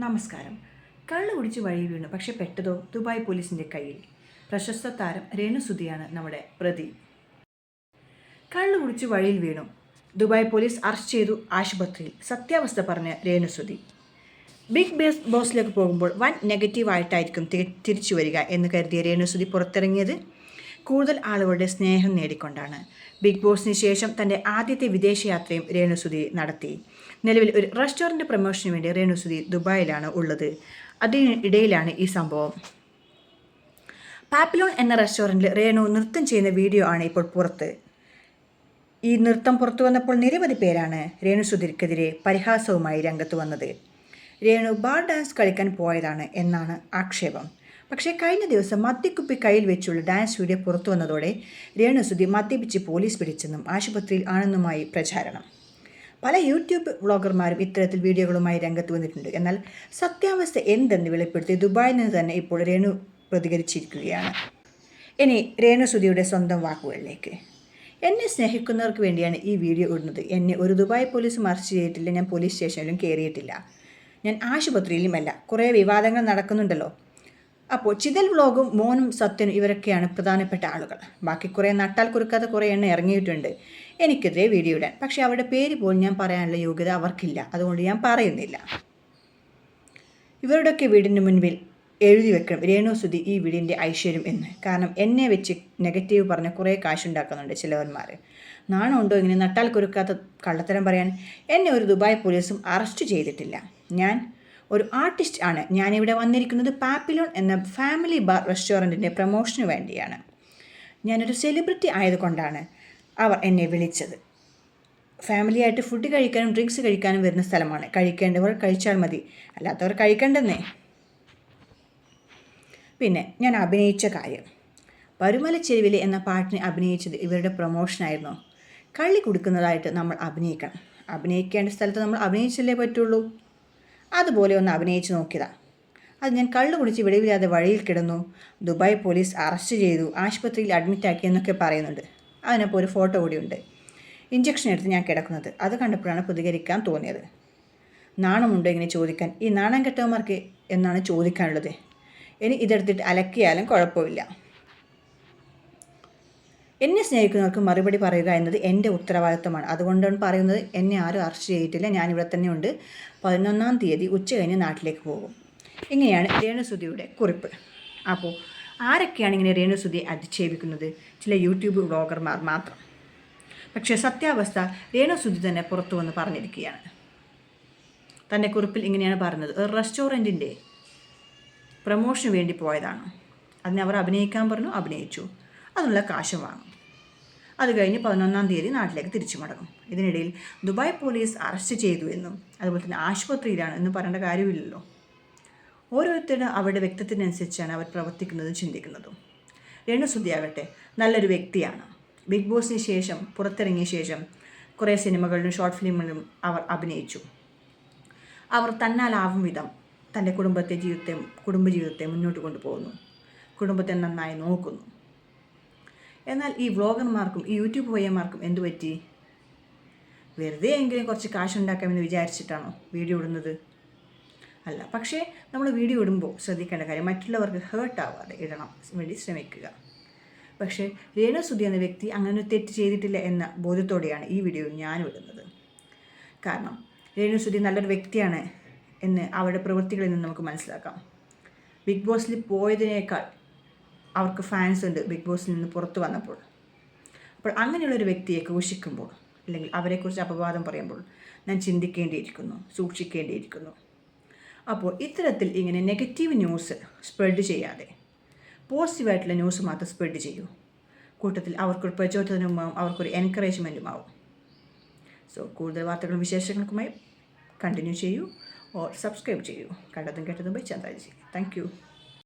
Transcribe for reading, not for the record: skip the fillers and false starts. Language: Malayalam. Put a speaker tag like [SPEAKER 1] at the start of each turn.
[SPEAKER 1] നമസ്കാരം. കള്ളു കുടിച്ച് വഴി വീണു, പക്ഷെ പെട്ടതോ ദുബായ് പോലീസിന്റെ കയ്യിൽ. പ്രശസ്ത താരം രേണുസുധിയാണ് നമ്മുടെ പ്രതി. കള്ളു കുടിച്ച് വഴിയിൽ വീണു, ദുബായ് പോലീസ് അറസ്റ്റ് ചെയ്തു ആശുപത്രിയിൽ. സത്യാവസ്ഥ പറഞ്ഞ രേണുസുധി. ബിഗ് ബോസിലേക്ക് പോകുമ്പോൾ വൻ നെഗറ്റീവായിട്ടായിരിക്കും തിരിച്ചു വരിക എന്ന് കരുതിയ രേണുസുധി പുറത്തിറങ്ങിയത് കൂടുതൽ ആളുകളുടെ സ്നേഹം നേടിക്കൊണ്ടാണ്. ബിഗ് ബോസിന് ശേഷം തൻ്റെ ആദ്യത്തെ വിദേശയാത്രയും രേണുസുധി നടത്തി. നിലവിൽ ഒരു റെസ്റ്റോറൻറ്റ് പ്രൊമോഷന് വേണ്ടി രേണുസുധി ദുബായിലാണ് ഉള്ളത്. അതിനിടയിലാണ് ഈ സംഭവം. പാപ്പിലോൺ എന്ന റെസ്റ്റോറൻറ്റിൽ രേണു നൃത്തം ചെയ്യുന്ന വീഡിയോ ആണ് ഇപ്പോൾ പുറത്ത്. ഈ നൃത്തം പുറത്തു വന്നപ്പോൾ നിരവധി പേരാണ് രേണുസുധിക്കെതിരെ പരിഹാസവുമായി രംഗത്ത് വന്നത്. രേണു ബാർ ഡാൻസ് കളിക്കാൻ പോയതാണ് എന്നാണ് ആക്ഷേപം. പക്ഷേ കഴിഞ്ഞ ദിവസം മദ്യക്കുപ്പി കയ്യിൽ വെച്ചുള്ള ഡാൻസ് വീഡിയോ പുറത്തു വന്നതോടെ രേണുസുധി മദ്യപിച്ച് പോലീസ് പിടിച്ചെന്നും ആശുപത്രിയിൽ ആണെന്നുമായി പ്രചാരണം. പല യൂട്യൂബ് വ്ളോഗർമാരും ഇത്തരത്തിൽ വീഡിയോകളുമായി രംഗത്ത് വന്നിട്ടുണ്ട്. എന്നാൽ സത്യാവസ്ഥ എന്തെന്ന് വെളിപ്പെടുത്തി ദുബായിൽ നിന്ന് തന്നെ ഇപ്പോൾ രേണു പ്രതികരിച്ചിരിക്കുകയാണ്. ഇനി രേണുസുധിയുടെ സ്വന്തം വാക്കുകളിലേക്ക്. എന്നെ സ്നേഹിക്കുന്നവർക്ക് വേണ്ടിയാണ് ഈ വീഡിയോ ഇടുന്നത്. എന്നെ ഒരു ദുബായ് പോലീസും അറസ്റ്റ് ചെയ്തിട്ടില്ല. ഞാൻ പോലീസ് സ്റ്റേഷനിലും കയറിയിട്ടില്ല. ഞാൻ ആശുപത്രിയിലുമല്ല. കുറേ വിവാദങ്ങൾ നടക്കുന്നുണ്ടല്ലോ. അപ്പോൾ ചിതൽ വ്ളോഗും മോനും സത്യനും ഇവരൊക്കെയാണ് പ്രധാനപ്പെട്ട ആളുകൾ. ബാക്കി കുറേ നട്ടാൽ കുറുക്കാതെ കുറേ എണ്ണം ഇറങ്ങിയിട്ടുണ്ട് എനിക്കെതിരെ വീഡിയോ ഇടാൻ. പക്ഷേ അവരുടെ പേര് പോലും ഞാൻ പറയാനുള്ള യോഗ്യത അവർക്കില്ല. അതുകൊണ്ട് ഞാൻ പറയുന്നില്ല. ഇവരുടെയൊക്കെ വീടിന് മുൻപിൽ എഴുതി വെക്കണം രേണുസുധി ഈ വീടിൻ്റെ ഐശ്വര്യം എന്ന്. കാരണം എന്നെ വെച്ച് നെഗറ്റീവ് പറഞ്ഞ് കുറേ കാശുണ്ടാക്കുന്നുണ്ട് ചിലവന്മാർ. നാണമുണ്ടോ ഇങ്ങനെ നട്ടാൽ കുറുക്കാത്ത കള്ളത്തരം പറയാൻ? എന്നെ ഒരു ദുബായ് പോലീസും അറസ്റ്റ് ചെയ്തിട്ടില്ല. ഞാൻ ഒരു ആർട്ടിസ്റ്റ് ആണ്. ഞാനിവിടെ വന്നിരിക്കുന്നത് പാപ്പിലോൺ എന്ന ഫാമിലി ബാർ റെസ്റ്റോറൻറ്റിൻ്റെ പ്രൊമോഷന് വേണ്ടിയാണ്. ഞാനൊരു സെലിബ്രിറ്റി ആയതുകൊണ്ടാണ് അവർ എന്നെ വിളിച്ചത്. ഫാമിലിയായിട്ട് ഫുഡ് കഴിക്കാനും ഡ്രിങ്ക്സ് കഴിക്കാനും വരുന്ന സ്ഥലമാണ്. കഴിക്കേണ്ടവർ കഴിച്ചാൽ മതി, അല്ലാത്തവർ കഴിക്കണ്ടെന്നേ. പിന്നെ ഞാൻ അഭിനയിച്ച കാര്യം. പരുമലച്ചെരുവിലെ എന്ന പാട്ടിനെ അഭിനയിച്ചത് ഇവരുടെ പ്രൊമോഷനായിരുന്നു. കള്ളി കൊടുക്കുന്നതായിട്ട് നമ്മൾ അഭിനയിക്കണം. അഭിനയിക്കേണ്ട സ്ഥലത്ത് നമ്മൾ അഭിനയിച്ചല്ലേ പറ്റുള്ളൂ. അതുപോലെ ഒന്ന് അഭിനയിച്ച് നോക്കിയതാണ്. അത് ഞാൻ കള്ളു കുടിച്ച് വിടവില്ലാതെ വഴിയിൽ കിടന്നു, ദുബായ് പോലീസ് അറസ്റ്റ് ചെയ്തു, ആശുപത്രിയിൽ അഡ്മിറ്റാക്കി എന്നൊക്കെ പറയുന്നുണ്ട്. അതിനപ്പോൾ ഒരു ഫോട്ടോ കൂടിയുണ്ട്. ഇഞ്ചക്ഷൻ എടുത്ത് ഞാൻ കിടക്കുന്നത്. അത് കണ്ടപ്പോഴാണ് പ്രതികരിക്കാൻ തോന്നിയത്. നാണമുണ്ടോ ഇങ്ങനെ ചോദിക്കാൻ? ഈ നാണം കെട്ടവന്മാർക്ക് എന്നാണ് ചോദിക്കാനുള്ളത്. ഇനി ഇതെടുത്തിട്ട് അലക്കിയാലും കുഴപ്പമില്ല. എന്നെ സ്നേഹിക്കുന്നവർക്ക് മറുപടി പറയുക എന്നത് എൻ്റെ ഉത്തരവാദിത്തമാണ്. അതുകൊണ്ടാണ് പറയുന്നത്. എന്നെ ആരും അറസ്റ്റ് ചെയ്തിട്ടില്ല. ഞാനിവിടെ തന്നെ ഉണ്ട്. 11-ാം തീയതി ഉച്ച കഴിഞ്ഞ് നാട്ടിലേക്ക് പോകും. ഇങ്ങനെയാണ് രേണുസുധിയുടെ കുറിപ്പ്. അപ്പോൾ ആരൊക്കെയാണ് ഇങ്ങനെ രേണുസുധിയെ അധിക്ഷേപിക്കുന്നത്? ചില യൂട്യൂബ് വ്ളോഗർമാർ മാത്രം. പക്ഷേ സത്യാവസ്ഥ രേണുസുധി തന്നെ പുറത്തു വന്ന് പറഞ്ഞിരിക്കുകയാണ്. തൻ്റെ കുറിപ്പിൽ ഇങ്ങനെയാണ് പറഞ്ഞത്. ഒരു റെസ്റ്റോറൻറ്റിൻ്റെ പ്രൊമോഷന് വേണ്ടി പോയതാണ്. അതിന് അവർ അഭിനയിക്കാൻ പറഞ്ഞു, അഭിനയിച്ചു. അതിനുള്ള കാശ് വാങ്ങും. അത് കഴിഞ്ഞ് 11-ാം തീയതി നാട്ടിലേക്ക് തിരിച്ചു മടങ്ങും. ഇതിനിടയിൽ ദുബായ് പോലീസ് അറസ്റ്റ് ചെയ്തു എന്നും അതുപോലെ തന്നെ ആശുപത്രിയിലാണ് എന്നും പറയേണ്ട കാര്യമില്ലല്ലോ. ഓരോരുത്തരും അവരുടെ വ്യക്തിത്വത്തിനനുസരിച്ചാണ് അവർ പ്രവർത്തിക്കുന്നതും ചിന്തിക്കുന്നതും. രേണുസുധി ആകട്ടെ നല്ലൊരു വ്യക്തിയാണ്. ബിഗ് ബോസിന് ശേഷം പുറത്തിറങ്ങിയ ശേഷം കുറേ സിനിമകളിലും ഷോർട്ട് ഫിലിമുകളിലും അവർ അഭിനയിച്ചു. അവർ തന്നാലാവും വിധം തൻ്റെ കുടുംബജീവിതത്തെ മുന്നോട്ട് കൊണ്ടുപോകുന്നു. കുടുംബത്തെ നന്നായി നോക്കുന്നു. എന്നാൽ ഈ വ്ളോഗർമാർക്കും ഈ യൂട്യൂബ് പയ്യന്മാർക്കും എന്തു പറ്റി? വെറുതെ എങ്കിലും കുറച്ച് കാശുണ്ടാക്കാമെന്ന് വിചാരിച്ചിട്ടാണോ വീഡിയോ ഇടുന്നത്? അല്ല. പക്ഷേ നമ്മൾ വീഡിയോ ഇടുമ്പോൾ ശ്രദ്ധിക്കേണ്ട കാര്യം മറ്റുള്ളവർക്ക് ഹേർട്ടാവാതെ ഇടണം വേണ്ടി ശ്രമിക്കുക. പക്ഷേ രേണുസുധി എന്ന വ്യക്തി അങ്ങനെ തെറ്റ് ചെയ്തിട്ടില്ല എന്ന ബോധ്യത്തോടെയാണ് ഈ വീഡിയോ ഞാനും ഇടുന്നത്. കാരണം രേണുസുധി നല്ലൊരു വ്യക്തിയാണ് എന്ന് അവരുടെ പ്രവൃത്തികളിൽ നിന്ന് നമുക്ക് മനസ്സിലാക്കാം. ബിഗ് ബോസിൽ പോയതിനേക്കാൾ അവർക്ക് ഫാൻസ് ഉണ്ട് ബിഗ് ബോസിൽ നിന്ന് പുറത്തു വന്നപ്പോൾ. അപ്പോൾ അങ്ങനെയുള്ളൊരു വ്യക്തിയെ ക്രൂശിക്കുമ്പോൾ അല്ലെങ്കിൽ അവരെക്കുറിച്ച് അപവാദം പറയുമ്പോൾ ഞാൻ ചിന്തിക്കേണ്ടിയിരിക്കുന്നു, സൂക്ഷിക്കേണ്ടിയിരിക്കുന്നു. അപ്പോൾ ഇത്തരത്തിൽ ഇങ്ങനെ നെഗറ്റീവ് ന്യൂസ് സ്പ്രെഡ് ചെയ്യാതെ പോസിറ്റീവായിട്ടുള്ള ന്യൂസ് മാത്രം സ്പ്രെഡ് ചെയ്യൂ. കൂട്ടത്തിൽ അവർക്കൊരു പ്രചോദനവുമാവും, അവർക്കൊരു എൻകറേജ്മെൻറ്റുമാവും. സോ കൂടുതൽ വാർത്തകളും വിശേഷങ്ങൾക്കുമായി കണ്ടിന്യൂ ചെയ്യൂ ഓർ സബ്സ്ക്രൈബ് ചെയ്യൂ. കണ്ടതും കേട്ടതും ബൈ ചന്ദ്രാജി. Thank you.